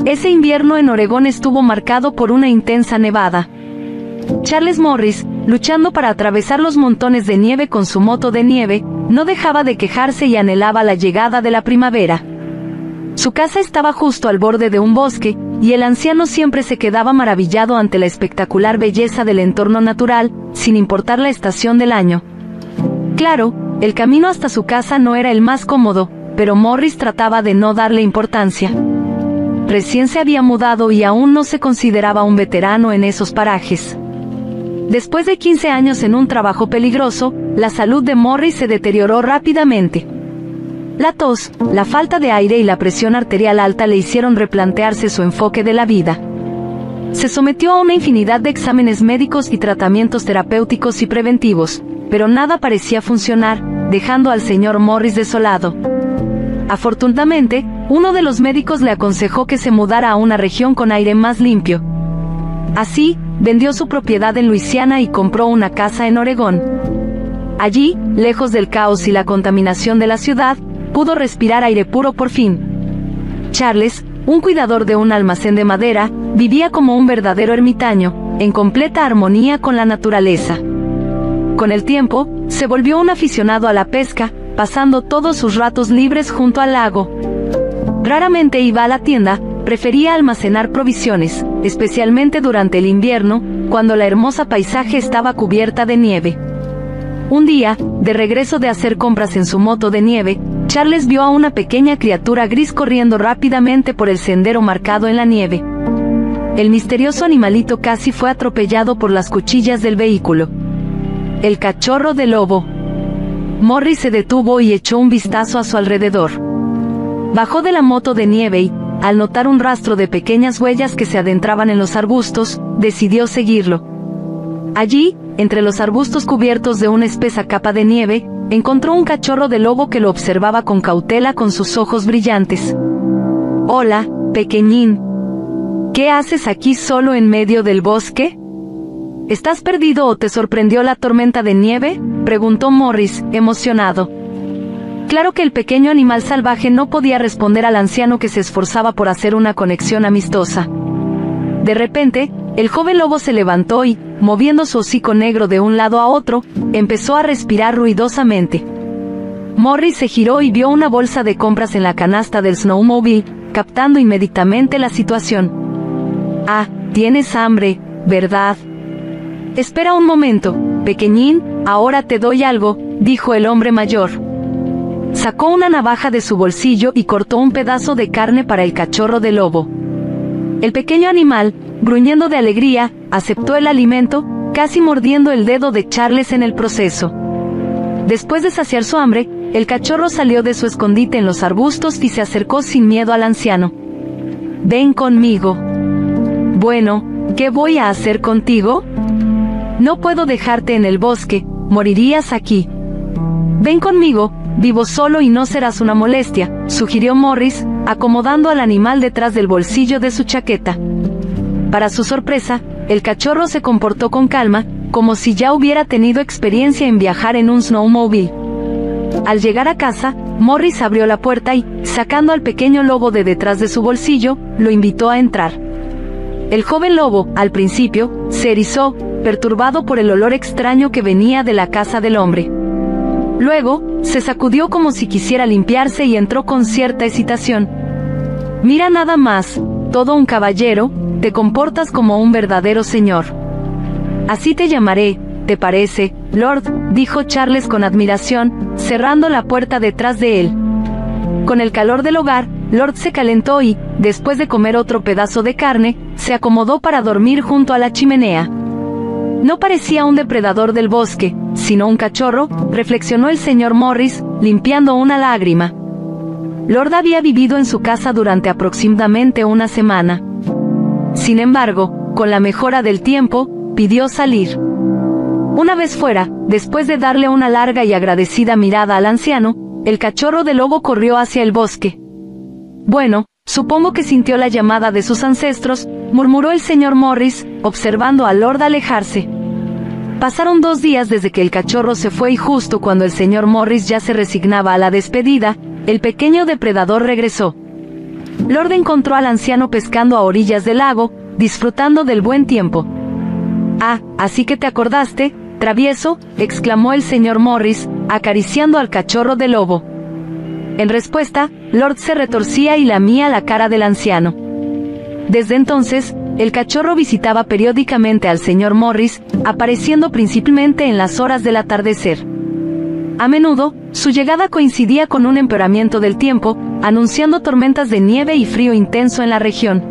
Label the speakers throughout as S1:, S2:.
S1: Ese invierno en Oregón estuvo marcado por una intensa nevada. Charles Morris, luchando para atravesar los montones de nieve con su moto de nieve, no dejaba de quejarse y anhelaba la llegada de la primavera. Su casa estaba justo al borde de un bosque, y el anciano siempre se quedaba maravillado ante la espectacular belleza del entorno natural, sin importar la estación del año. Claro, el camino hasta su casa no era el más cómodo, pero Morris trataba de no darle importancia. Recién se había mudado y aún no se consideraba un veterano en esos parajes. Después de 15 años en un trabajo peligroso, la salud de Morris se deterioró rápidamente. La tos, la falta de aire y la presión arterial alta le hicieron replantearse su enfoque de la vida. Se sometió a una infinidad de exámenes médicos y tratamientos terapéuticos y preventivos, pero nada parecía funcionar, dejando al señor Morris desolado. Afortunadamente, uno de los médicos le aconsejó que se mudara a una región con aire más limpio. Así, vendió su propiedad en Luisiana y compró una casa en Oregón. Allí, lejos del caos y la contaminación de la ciudad, pudo respirar aire puro por fin. Charles, un cuidador de un almacén de madera, vivía como un verdadero ermitaño, en completa armonía con la naturaleza. Con el tiempo, se volvió un aficionado a la pesca, pasando todos sus ratos libres junto al lago. Raramente iba a la tienda, prefería almacenar provisiones, especialmente durante el invierno, cuando la hermosa paisaje estaba cubierta de nieve. Un día, de regreso de hacer compras en su moto de nieve, Charles vio a una pequeña criatura gris corriendo rápidamente por el sendero marcado en la nieve. El misterioso animalito casi fue atropellado por las cuchillas del vehículo. El cachorro de lobo. Morris se detuvo y echó un vistazo a su alrededor. Bajó de la moto de nieve y, al notar un rastro de pequeñas huellas que se adentraban en los arbustos, decidió seguirlo. Allí, entre los arbustos cubiertos de una espesa capa de nieve, encontró un cachorro de lobo que lo observaba con cautela con sus ojos brillantes. «Hola, pequeñín. ¿Qué haces aquí solo en medio del bosque? ¿Estás perdido o te sorprendió la tormenta de nieve?», preguntó Morris, emocionado. Claro que el pequeño animal salvaje no podía responder al anciano que se esforzaba por hacer una conexión amistosa. De repente, el joven lobo se levantó y, moviendo su hocico negro de un lado a otro, empezó a respirar ruidosamente. Morris se giró y vio una bolsa de compras en la canasta del snowmobile, captando inmediatamente la situación. «Ah, tienes hambre, ¿verdad? Espera un momento, pequeñín, ahora te doy algo», dijo el hombre mayor. Sacó una navaja de su bolsillo y cortó un pedazo de carne para el cachorro de lobo. El pequeño animal, gruñendo de alegría, aceptó el alimento, casi mordiendo el dedo de Charles en el proceso. Después de saciar su hambre, el cachorro salió de su escondite en los arbustos y se acercó sin miedo al anciano. «Ven conmigo». «Bueno, ¿qué voy a hacer contigo? No puedo dejarte en el bosque, morirías aquí». «Ven conmigo, vivo solo y no serás una molestia», sugirió Morris, acomodando al animal detrás del bolsillo de su chaqueta. Para su sorpresa, el cachorro se comportó con calma, como si ya hubiera tenido experiencia en viajar en un snowmobile. Al llegar a casa, Morris abrió la puerta y, sacando al pequeño lobo de detrás de su bolsillo, lo invitó a entrar. El joven lobo, al principio, se erizó, perturbado por el olor extraño que venía de la casa del hombre. Luego, se sacudió como si quisiera limpiarse y entró con cierta hesitación. «Mira nada más, todo un caballero, te comportas como un verdadero señor. Así te llamaré, ¿te parece, Lord?», dijo Charles con admiración, cerrando la puerta detrás de él. Con el calor del hogar, Lord se calentó y, después de comer otro pedazo de carne, se acomodó para dormir junto a la chimenea. No parecía un depredador del bosque, sino un cachorro, reflexionó el señor Morris, limpiando una lágrima. Lord había vivido en su casa durante aproximadamente una semana. Sin embargo, con la mejora del tiempo, pidió salir. Una vez fuera, después de darle una larga y agradecida mirada al anciano, el cachorro de lobo corrió hacia el bosque. «Bueno, supongo que sintió la llamada de sus ancestros», murmuró el señor Morris, observando a Lord alejarse. Pasaron 2 días desde que el cachorro se fue y justo cuando el señor Morris ya se resignaba a la despedida, el pequeño depredador regresó. Lord encontró al anciano pescando a orillas del lago, disfrutando del buen tiempo. «Ah, así que te acordaste, travieso», exclamó el señor Morris, acariciando al cachorro de lobo. En respuesta, Lord se retorcía y lamía la cara del anciano. Desde entonces, el cachorro visitaba periódicamente al señor Morris, apareciendo principalmente en las horas del atardecer. A menudo, su llegada coincidía con un empeoramiento del tiempo, anunciando tormentas de nieve y frío intenso en la región.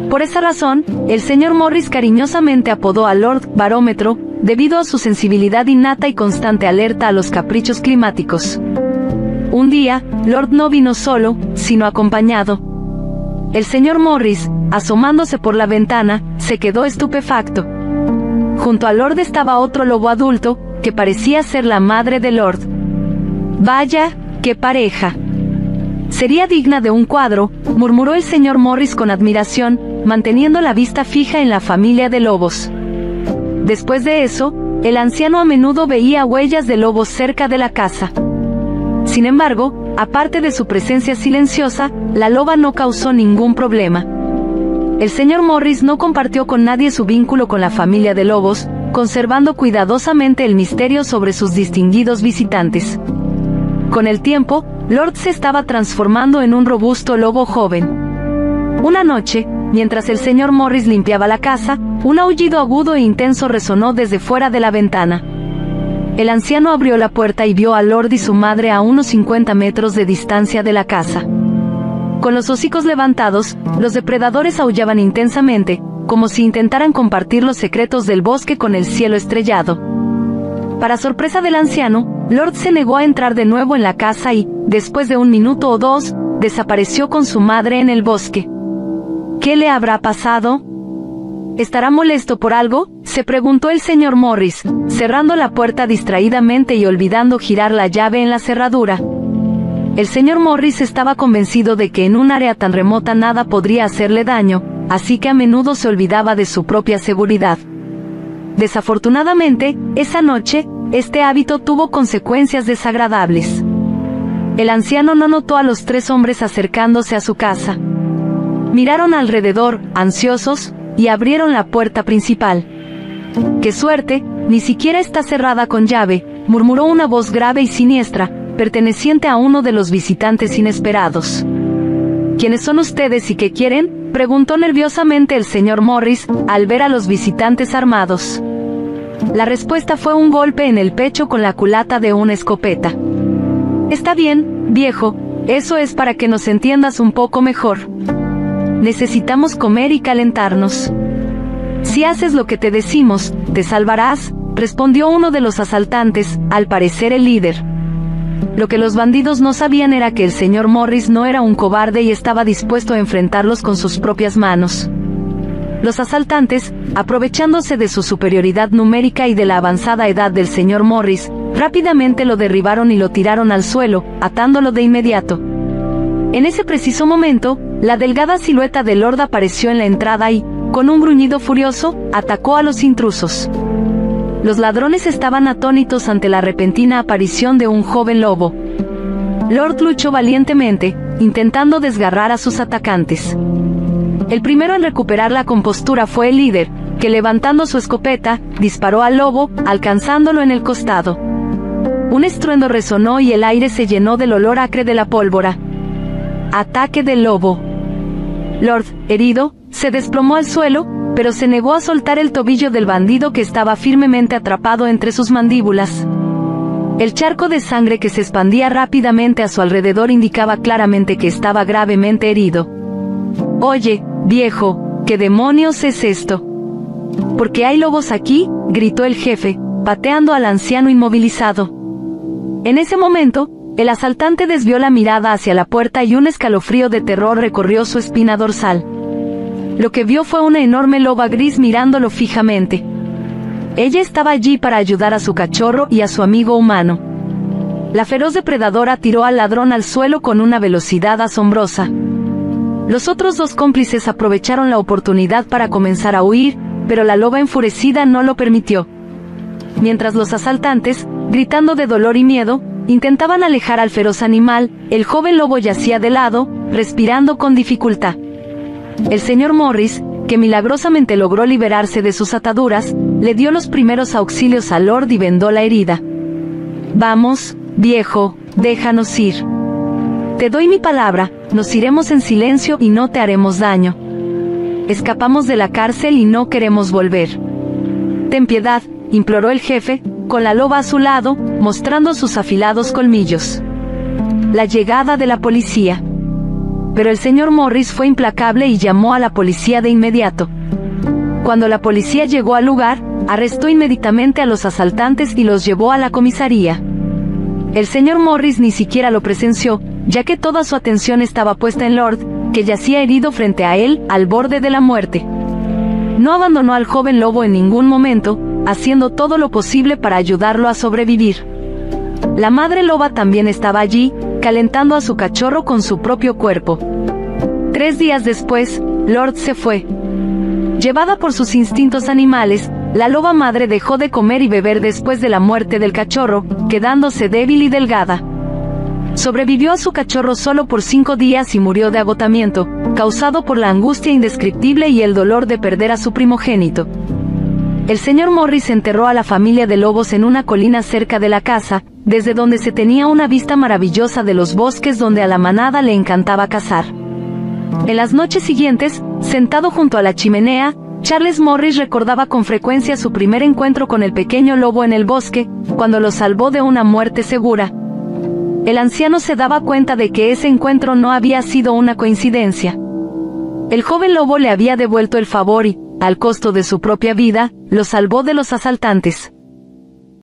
S1: Por esa razón, el señor Morris cariñosamente apodó a Lord Barómetro, debido a su sensibilidad innata y constante alerta a los caprichos climáticos. Un día, Lord no vino solo, sino acompañado. El señor Morris, asomándose por la ventana, se quedó estupefacto. Junto a Lord estaba otro lobo adulto, que parecía ser la madre de Lord. «Vaya, qué pareja. Sería digna de un cuadro», murmuró el señor Morris con admiración, manteniendo la vista fija en la familia de lobos. Después de eso, el anciano a menudo veía huellas de lobos cerca de la casa. Sin embargo, aparte de su presencia silenciosa, la loba no causó ningún problema. El señor Morris no compartió con nadie su vínculo con la familia de lobos, conservando cuidadosamente el misterio sobre sus distinguidos visitantes. Con el tiempo, Lord se estaba transformando en un robusto lobo joven. Una noche, mientras el señor Morris limpiaba la casa, un aullido agudo e intenso resonó desde fuera de la ventana. El anciano abrió la puerta y vio a Lord y su madre a unos 50 metros de distancia de la casa. Con los hocicos levantados, los depredadores aullaban intensamente, como si intentaran compartir los secretos del bosque con el cielo estrellado. Para sorpresa del anciano, Lord se negó a entrar de nuevo en la casa y, después de un minuto o dos, desapareció con su madre en el bosque. ¿Qué le habrá pasado? ¿Estará molesto por algo?, se preguntó el señor Morris, cerrando la puerta distraídamente y olvidando girar la llave en la cerradura. El señor Morris estaba convencido de que en un área tan remota nada podría hacerle daño, así que a menudo se olvidaba de su propia seguridad. Desafortunadamente, esa noche, este hábito tuvo consecuencias desagradables. El anciano no notó a los tres hombres acercándose a su casa. Miraron alrededor, ansiosos, y abrieron la puerta principal. «¡Qué suerte! Ni siquiera está cerrada con llave», murmuró una voz grave y siniestra, perteneciente a uno de los visitantes inesperados. «¿Quiénes son ustedes y qué quieren?», preguntó nerviosamente el señor Morris, al ver a los visitantes armados. La respuesta fue un golpe en el pecho con la culata de una escopeta. «Está bien, viejo, eso es para que nos entiendas un poco mejor. Necesitamos comer y calentarnos. Si haces lo que te decimos, te salvarás», respondió uno de los asaltantes, al parecer el líder. Lo que los bandidos no sabían era que el señor Morris no era un cobarde y estaba dispuesto a enfrentarlos con sus propias manos. Los asaltantes, aprovechándose de su superioridad numérica y de la avanzada edad del señor Morris, rápidamente lo derribaron y lo tiraron al suelo, atándolo de inmediato. En ese preciso momento, la delgada silueta de Lord apareció en la entrada y, con un gruñido furioso, atacó a los intrusos. Los ladrones estaban atónitos ante la repentina aparición de un joven lobo. Lord luchó valientemente, intentando desgarrar a sus atacantes. El primero en recuperar la compostura fue el líder, que levantando su escopeta, disparó al lobo, alcanzándolo en el costado. Un estruendo resonó y el aire se llenó del olor acre de la pólvora. Ataque del lobo. Lord, herido, se desplomó al suelo, pero se negó a soltar el tobillo del bandido que estaba firmemente atrapado entre sus mandíbulas. El charco de sangre que se expandía rápidamente a su alrededor indicaba claramente que estaba gravemente herido. «Oye, viejo, ¿qué demonios es esto? ¿Por qué hay lobos aquí?», gritó el jefe, pateando al anciano inmovilizado. En ese momento, el asaltante desvió la mirada hacia la puerta y un escalofrío de terror recorrió su espina dorsal. Lo que vio fue una enorme loba gris mirándolo fijamente. Ella estaba allí para ayudar a su cachorro y a su amigo humano. La feroz depredadora tiró al ladrón al suelo con una velocidad asombrosa. Los otros dos cómplices aprovecharon la oportunidad para comenzar a huir, pero la loba enfurecida no lo permitió. Mientras los asaltantes, gritando de dolor y miedo, Intentaban alejar al feroz animal, el joven lobo yacía de lado, respirando con dificultad. El señor Morris, que milagrosamente logró liberarse de sus ataduras, le dio los primeros auxilios a Lord y vendó la herida. «Vamos, viejo, déjanos ir. Te doy mi palabra, nos iremos en silencio y no te haremos daño. Escapamos de la cárcel y no queremos volver. Ten piedad», imploró el jefe, con la loba a su lado, mostrando sus afilados colmillos. La llegada de la policía. Pero el señor Morris fue implacable y llamó a la policía de inmediato. Cuando la policía llegó al lugar, arrestó inmediatamente a los asaltantes y los llevó a la comisaría. El señor Morris ni siquiera lo presenció, ya que toda su atención estaba puesta en Lord, que yacía herido frente a él, al borde de la muerte. No abandonó al joven lobo en ningún momento, haciendo todo lo posible para ayudarlo a sobrevivir. La madre loba también estaba allí, calentando a su cachorro con su propio cuerpo. 3 días después, Lord se fue. Llevada por sus instintos animales, la loba madre dejó de comer y beber después de la muerte del cachorro, quedándose débil y delgada. Sobrevivió a su cachorro solo por 5 días y murió de agotamiento, causado por la angustia indescriptible y el dolor de perder a su primogénito. El señor Morris enterró a la familia de lobos en una colina cerca de la casa, desde donde se tenía una vista maravillosa de los bosques donde a la manada le encantaba cazar. En las noches siguientes, sentado junto a la chimenea, Charles Morris recordaba con frecuencia su primer encuentro con el pequeño lobo en el bosque, cuando lo salvó de una muerte segura. El anciano se daba cuenta de que ese encuentro no había sido una coincidencia. El joven lobo le había devuelto el favor y, al costo de su propia vida, lo salvó de los asaltantes.